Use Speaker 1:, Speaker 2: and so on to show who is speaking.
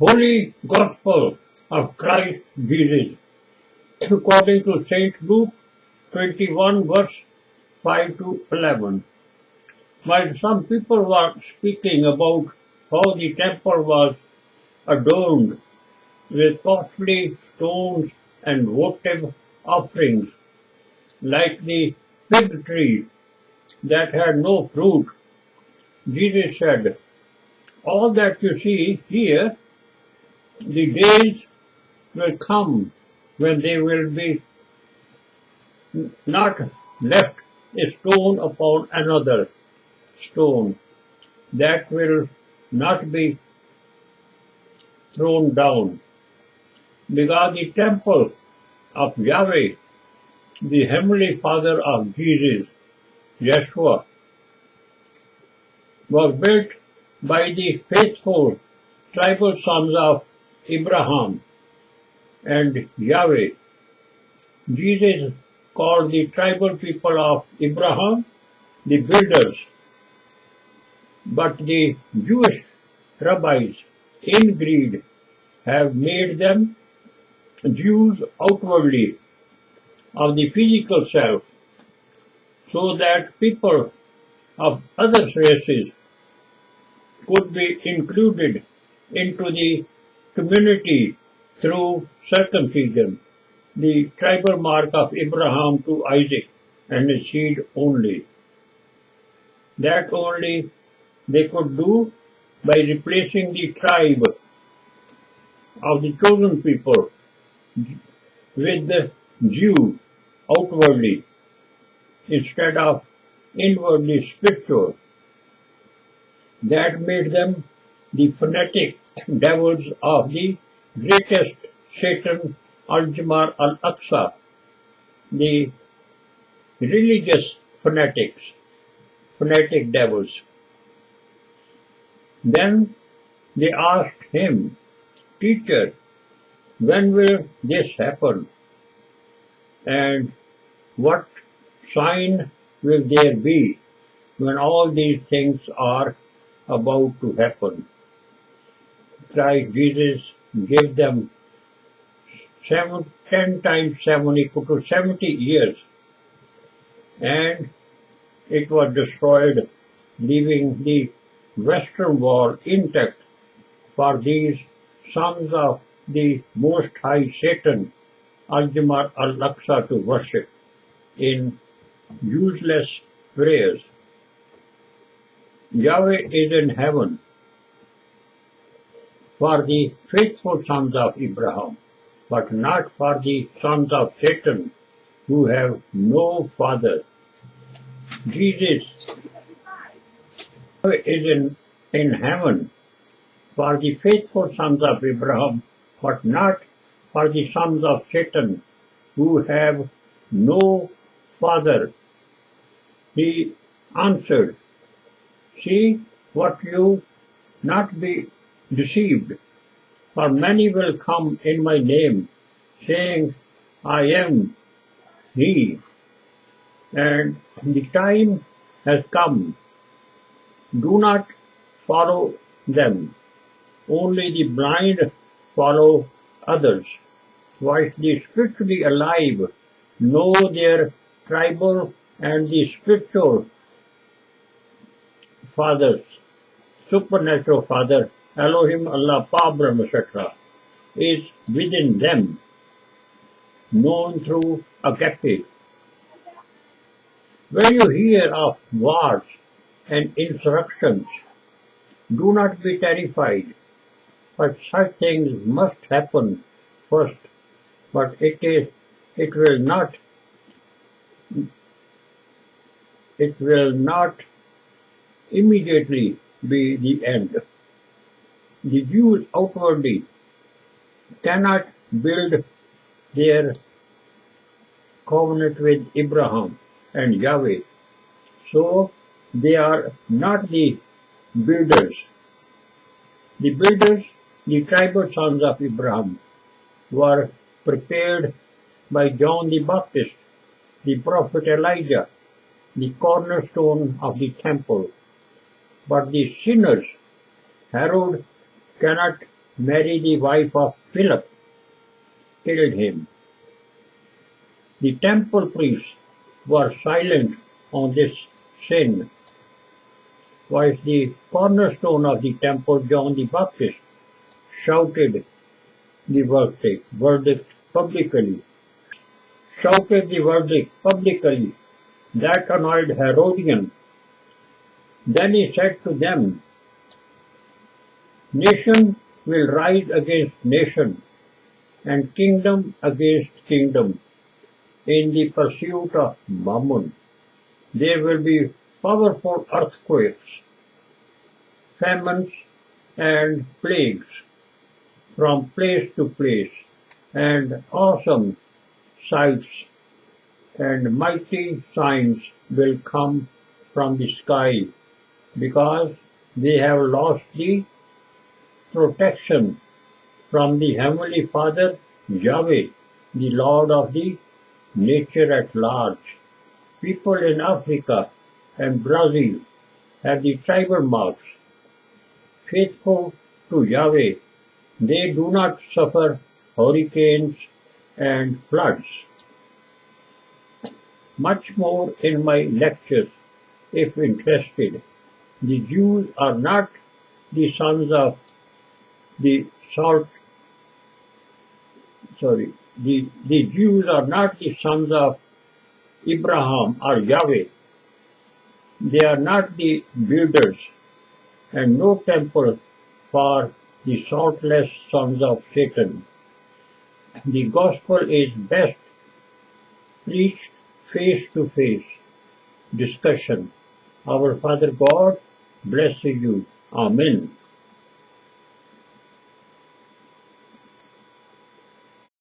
Speaker 1: Holy Gospel of Christ Jesus, according to St. Luke 21 verse 5 to 11. While some people were speaking about how the temple was adorned with costly stones and votive offerings, like the fig tree that had no fruit, Jesus said, "All that you see here, the days will come when there will be not left a stone upon another stone that will not be thrown down, because the temple of Yahweh, the Heavenly Father of Jesus, Yeshua, was built by the faithful tribal sons of Abraham and Yahweh." Jesus called the tribal people of Abraham the builders, but the Jewish rabbis, in greed, have made them Jews outwardly of the physical self, so that people of other races could be included into the community through circumcision, the tribal mark of Abraham to Isaac and his seed only. That only they could do by replacing the tribe of the chosen people with the Jew outwardly instead of inwardly spiritual. That made them the fanatic devils of the greatest Satan, Al-Jamar al-Aqsa, the religious fanatic devils. Then they asked him, "Teacher, when will this happen? And what sign will there be when all these things are about to happen?" Christ Jesus gave them 10 times 7 equal to 70 years, and it was destroyed, leaving the western wall intact for these sons of the Most High Satan, Al-Jamar al-Aqsa, to worship in useless prayers. Yahweh is in heaven for the faithful sons of Abraham, but not for the sons of Satan who have no father. Jesus is in heaven for the faithful sons of Abraham, but not for the sons of Satan who have no father. He answered, "See what you not be deceived, for many will come in my name, saying, I am he, and the time has come. Do not follow them. Only the blind follow others, whilst the spiritually alive know their tribal and the spiritual fathers, supernatural father, Elohim, Allah, Pabram, etc., is within them, known through agape. When you hear of wars and insurrections, do not be terrified, but such things must happen first, but it will not immediately be the end. The Jews outwardly cannot build their covenant with Abraham and Yahweh, so they are not the builders. The builders, the tribal sons of Abraham, were prepared by John the Baptist, the prophet Elijah, the cornerstone of the temple. But the sinners, Herod cannot Mary, the wife of Philip, killed him. The temple priests were silent on this sin, whilst the cornerstone of the temple, John the Baptist, shouted the verdict publicly. That annoyed Herodian. Then he said to them, nation will rise against nation, and kingdom against kingdom, in the pursuit of mammon. There will be powerful earthquakes, famines, and plagues from place to place, and awesome sights and mighty signs will come from the sky, because they have lost the protection from the Heavenly Father, Yahweh, the Lord of the nature at large. People in Africa and Brazil have the tribal marks. Faithful to Yahweh, they do not suffer hurricanes and floods. Much more in my lectures, if interested. The Jews are not the sons of the Jews are not the sons of Abraham or Yahweh. They are not the builders, and no temple for the saltless sons of Satan. The gospel is best preached face-to-face discussion. Our Father God bless you. Amen.